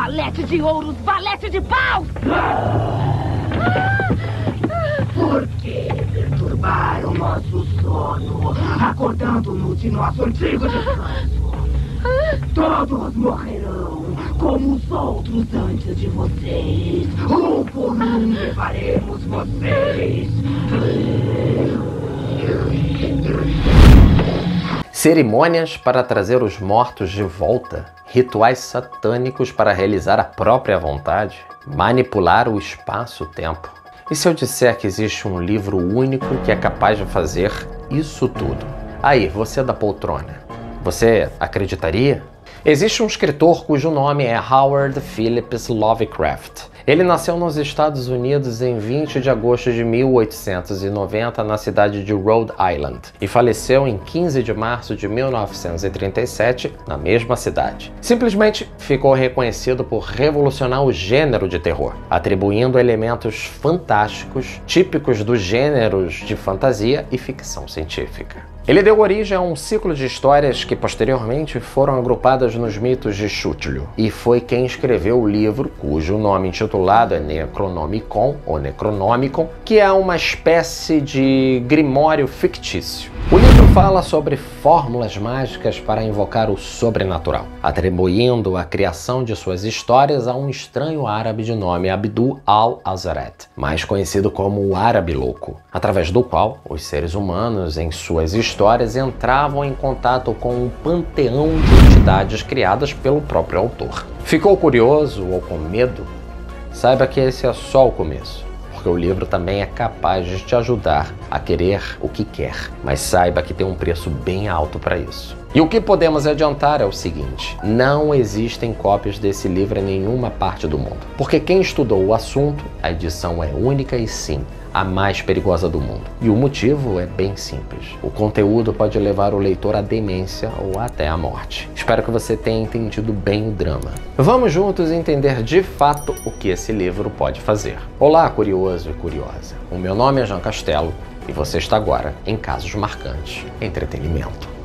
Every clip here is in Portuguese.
Valete de ouros, valete de paus! Por que perturbar o nosso sono, acordando-nos de nosso antigo descanso? Todos morrerão, como os outros antes de vocês. Um por um levaremos vocês. Cerimônias para trazer os mortos de volta, rituais satânicos para realizar a própria vontade, manipular o espaço-tempo. E se eu disser que existe um livro único que é capaz de fazer isso tudo? Aí, você da poltrona, você acreditaria? Existe um escritor cujo nome é Howard Phillips Lovecraft. Ele nasceu nos Estados Unidos em 20 de agosto de 1890 na cidade de Rhode Island e faleceu em 15 de março de 1937 na mesma cidade. Simplesmente ficou reconhecido por revolucionar o gênero de terror, atribuindo elementos fantásticos típicos dos gêneros de fantasia e ficção científica. Ele deu origem a um ciclo de histórias que posteriormente foram agrupadas nos mitos de Cthulhu, e foi quem escreveu o livro, cujo nome intitulado é Necronomicon, ou Necronomicon, que é uma espécie de grimório fictício. O livro fala sobre fórmulas mágicas para invocar o sobrenatural, atribuindo a criação de suas histórias a um estranho árabe de nome Abdul al-Azred, mais conhecido como o Árabe Louco, através do qual os seres humanos, em suas histórias, entravam em contato com um panteão de entidades criadas pelo próprio autor. Ficou curioso ou com medo? Saiba que esse é só o começo, porque o livro também é capaz de te ajudar a querer o que quer, mas saiba que tem um preço bem alto para isso. E o que podemos adiantar é o seguinte: não existem cópias desse livro em nenhuma parte do mundo, porque quem estudou o assunto, a edição é única e sim, a mais perigosa do mundo. E o motivo é bem simples: o conteúdo pode levar o leitor à demência ou até à morte. Espero que você tenha entendido bem o drama. Vamos juntos entender de fato o que esse livro pode fazer. Olá, curioso e curiosa. O meu nome é Jean Castelo e você está agora em Casos Marcantes Entretenimento.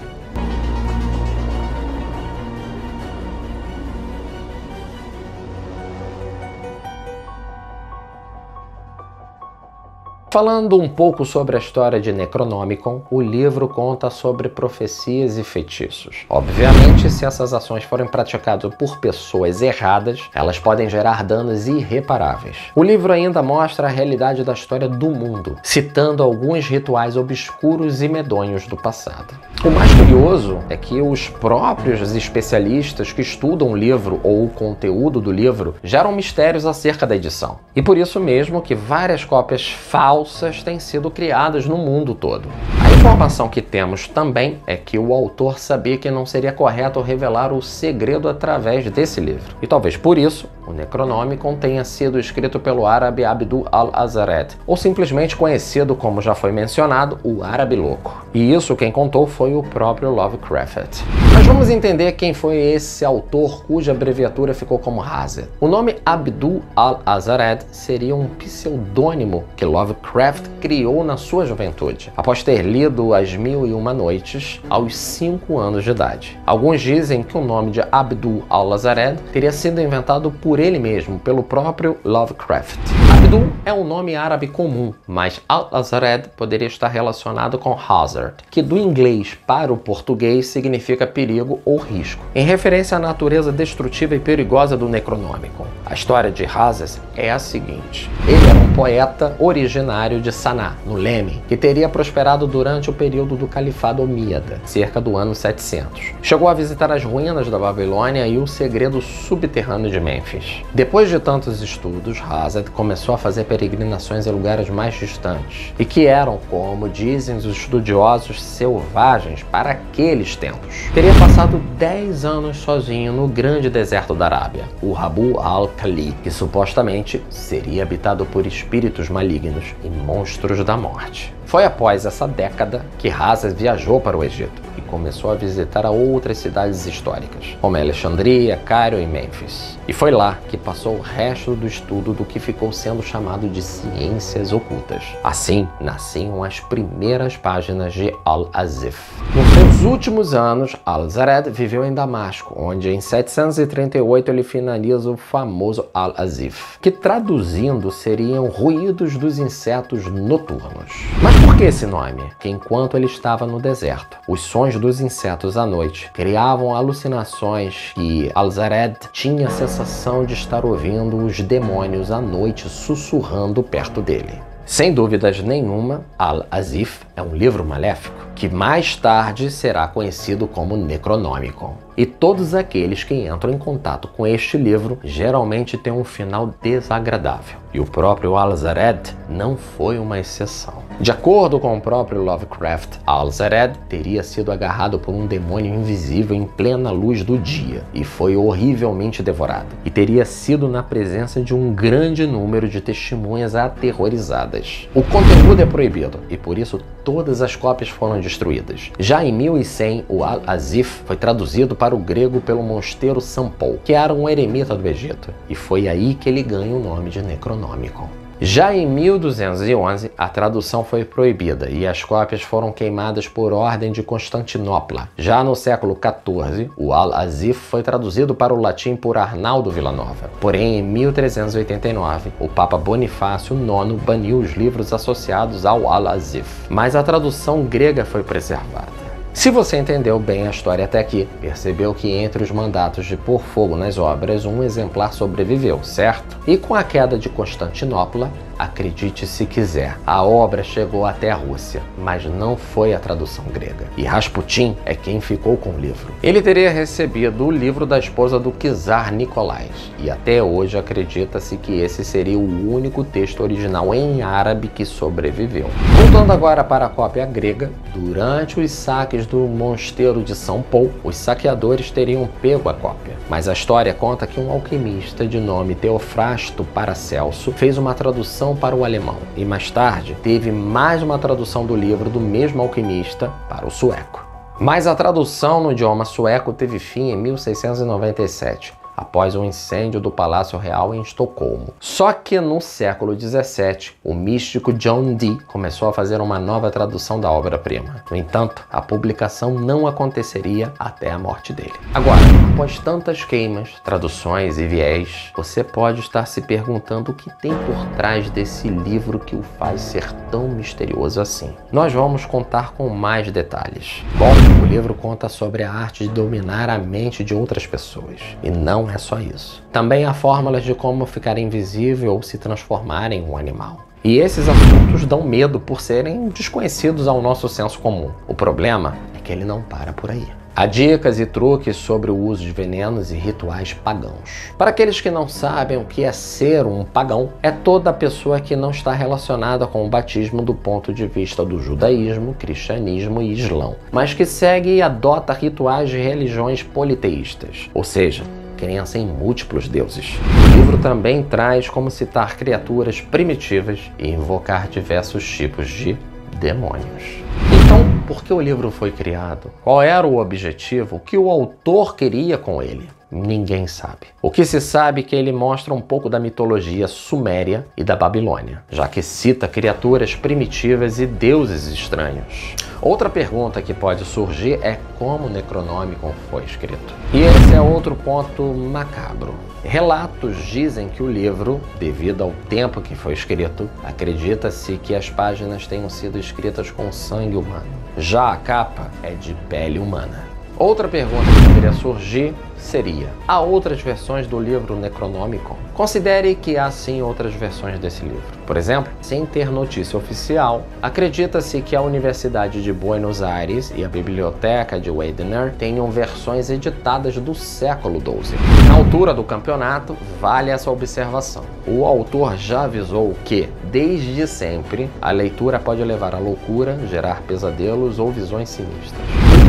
Falando um pouco sobre a história de Necronomicon, o livro conta sobre profecias e feitiços. Obviamente, se essas ações forem praticadas por pessoas erradas, elas podem gerar danos irreparáveis. O livro ainda mostra a realidade da história do mundo, citando alguns rituais obscuros e medonhos do passado. O mais curioso é que os próprios especialistas que estudam o livro ou o conteúdo do livro geram mistérios acerca da edição. E por isso mesmo que várias cópias falsas têm sido criadas no mundo todo. A informação que temos também é que o autor sabia que não seria correto revelar o segredo através desse livro. E talvez por isso, o Necronomicon tenha sido escrito pelo árabe Abdul al-Azred, ou simplesmente conhecido como já foi mencionado, o Árabe Louco. E isso quem contou foi o próprio Lovecraft. Mas vamos entender quem foi esse autor cuja abreviatura ficou como Hazed. O nome Abdul al-Azred seria um pseudônimo que Lovecraft criou na sua juventude, após ter lido As Mil e Uma Noites aos 5 anos de idade. Alguns dizem que o nome de Abdul al-Azred teria sido inventado por ele mesmo, pelo próprio Lovecraft. Abdul é um nome árabe comum, mas al-Azred poderia estar relacionado com hazard, que do inglês para o português significa perigo ou risco, em referência à natureza destrutiva e perigosa do Necronomicon. A história de Hazed é a seguinte: ele era um poeta originário de Saná, no Iêmen, que teria prosperado durante o período do Califado Omíada, cerca do ano 700. Chegou a visitar as ruínas da Babilônia e o segredo subterrâneo de Mênfis. Depois de tantos estudos, Hazed começou a fazer peregrinações em lugares mais distantes, e que eram, como dizem os estudiosos, selvagens para aqueles tempos. Teria passado 10 anos sozinho no grande deserto da Arábia, o Rabu al-Khali, que supostamente seria habitado por espíritos malignos e monstros da morte. Foi após essa década que Rasa viajou para o Egito e começou a visitar outras cidades históricas, como Alexandria, Cairo e Mênfis. E foi lá que passou o resto do estudo do que ficou sendo chamado de ciências ocultas. Assim, nasciam as primeiras páginas de Al-Azif. Nos seus últimos anos, Al-Zared viveu em Damasco, onde em 738 ele finaliza o famoso Al-Azif, que traduzindo seriam ruídos dos insetos noturnos. Mas por que esse nome? Que enquanto ele estava no deserto, os sons dos insetos à noite criavam alucinações que Al-Zared tinha a sensação de estar ouvindo os demônios à noite sussurrando perto dele. Sem dúvidas nenhuma, Al-Azif é um livro maléfico, que mais tarde será conhecido como Necronomicon. E todos aqueles que entram em contato com este livro geralmente têm um final desagradável. E o próprio Al-Zared não foi uma exceção. De acordo com o próprio Lovecraft, Al-Zared teria sido agarrado por um demônio invisível em plena luz do dia e foi horrivelmente devorado. E teria sido na presença de um grande número de testemunhas aterrorizadas. O conteúdo é proibido e por isso todas as cópias foram destruídas. Já em 1100, o Al-Azif foi traduzido para o grego pelo mosteiro Sampol, que era um eremita do Egito, e foi aí que ele ganha o nome de Necronomicon. Já em 1211, a tradução foi proibida e as cópias foram queimadas por ordem de Constantinopla. Já no século XIV, o Al-Azif foi traduzido para o latim por Arnaldo Villanova. Porém, em 1389, o Papa Bonifácio IX baniu os livros associados ao Al-Azif, mas a tradução grega foi preservada. Se você entendeu bem a história até aqui, percebeu que entre os mandatos de pôr fogo nas obras, um exemplar sobreviveu, certo? E com a queda de Constantinopla, acredite se quiser, a obra chegou até a Rússia, mas não foi a tradução grega. E Rasputin é quem ficou com o livro. Ele teria recebido o livro da esposa do czar Nicolás, e até hoje acredita-se que esse seria o único texto original em árabe que sobreviveu. Voltando agora para a cópia grega, durante os saques do mosteiro de São Paulo, os saqueadores teriam pego a cópia. Mas a história conta que um alquimista de nome Teofrasto Paracelso fez uma tradução para o alemão e mais tarde teve mais uma tradução do livro do mesmo alquimista para o sueco. Mas a tradução no idioma sueco teve fim em 1697. Após o incêndio do Palácio Real em Estocolmo. Só que no século XVII, o místico John Dee começou a fazer uma nova tradução da obra-prima. No entanto, a publicação não aconteceria até a morte dele. Agora, após tantas queimas, traduções e viés, você pode estar se perguntando o que tem por trás desse livro que o faz ser tão misterioso assim. Nós vamos contar com mais detalhes. Bom, o livro conta sobre a arte de dominar a mente de outras pessoas. E não é só isso. Também há fórmulas de como ficar invisível ou se transformar em um animal. E esses assuntos dão medo por serem desconhecidos ao nosso senso comum. O problema é que ele não para por aí. Há dicas e truques sobre o uso de venenos e rituais pagãos. Para aqueles que não sabem o que é ser um pagão, é toda pessoa que não está relacionada com o batismo do ponto de vista do judaísmo, cristianismo e islão, mas que segue e adota rituais de religiões politeístas, ou seja, crença em múltiplos deuses. O livro também traz como citar criaturas primitivas e invocar diversos tipos de demônios. Então, por que o livro foi criado? Qual era o objetivo? O que o autor queria com ele? Ninguém sabe. O que se sabe é que ele mostra um pouco da mitologia suméria e da Babilônia, já que cita criaturas primitivas e deuses estranhos. Outra pergunta que pode surgir é como o Necronomicon foi escrito. E esse é outro ponto macabro. Relatos dizem que o livro, devido ao tempo que foi escrito, acredita-se que as páginas tenham sido escritas com sangue humano. Já a capa é de pele humana. Outra pergunta que poderia surgir seria: há outras versões do livro Necronomicon? Considere que há sim outras versões desse livro. Por exemplo, sem ter notícia oficial, acredita-se que a Universidade de Buenos Aires e a Biblioteca de Weidner tenham versões editadas do século XII. Na altura do campeonato, vale essa observação. O autor já avisou que, desde sempre, a leitura pode levar à loucura, gerar pesadelos ou visões sinistras.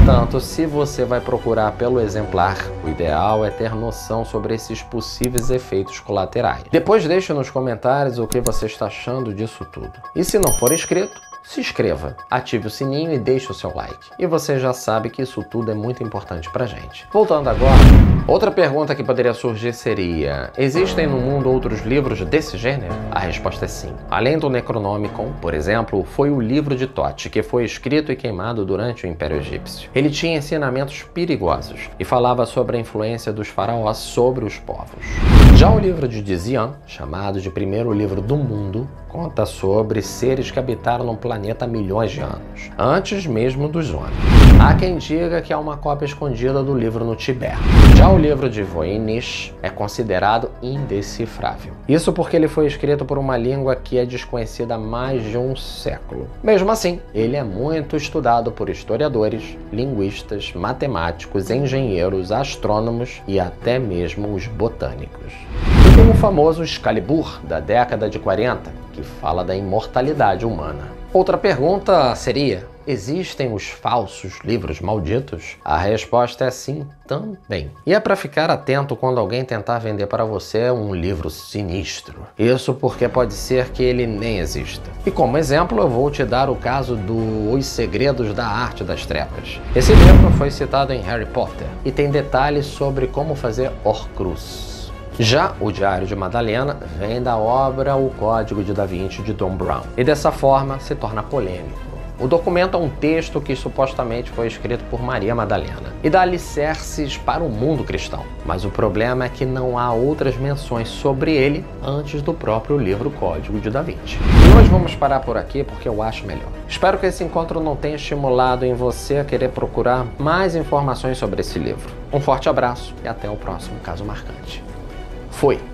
Portanto, se você vai procurar pelo exemplar, o ideal é ter noção sobre esses possíveis efeitos colaterais. Depois deixe nos comentários o que você está achando disso tudo. E se não for inscrito, se inscreva, ative o sininho e deixe o seu like. E você já sabe que isso tudo é muito importante pra gente. Voltando agora, outra pergunta que poderia surgir seria: existem no mundo outros livros desse gênero? A resposta é sim. Além do Necronomicon, por exemplo, foi o livro de Thoth, que foi escrito e queimado durante o Império Egípcio. Ele tinha ensinamentos perigosos e falava sobre a influência dos faraós sobre os povos. Já o livro de Dzian, chamado de primeiro livro do mundo, conta sobre seres que habitaram no planeta há milhões de anos, antes mesmo dos homens. Há quem diga que há uma cópia escondida do livro no Tibete. Já o livro de Voynich é considerado indecifrável. Isso porque ele foi escrito por uma língua que é desconhecida há mais de um século. Mesmo assim, ele é muito estudado por historiadores, linguistas, matemáticos, engenheiros, astrônomos e até mesmo os botânicos. E tem o famoso Excalibur, da década de 40, que fala da imortalidade humana. Outra pergunta seria: existem os falsos livros malditos? A resposta é sim também. E é para ficar atento quando alguém tentar vender para você um livro sinistro. Isso porque pode ser que ele nem exista. E como exemplo, eu vou te dar o caso do Os Segredos da Arte das Trevas. Esse livro foi citado em Harry Potter e tem detalhes sobre como fazer Horcrux. Já o Diário de Madalena vem da obra O Código de Da Vinci de Dan Brown e dessa forma se torna polêmico. O documento é um texto que supostamente foi escrito por Maria Madalena e dá alicerces para o mundo cristão. Mas o problema é que não há outras menções sobre ele antes do próprio livro Código de Da Vinci. E hoje vamos parar por aqui porque eu acho melhor. Espero que esse encontro não tenha estimulado em você a querer procurar mais informações sobre esse livro. Um forte abraço e até o próximo Caso Marcante. Fui!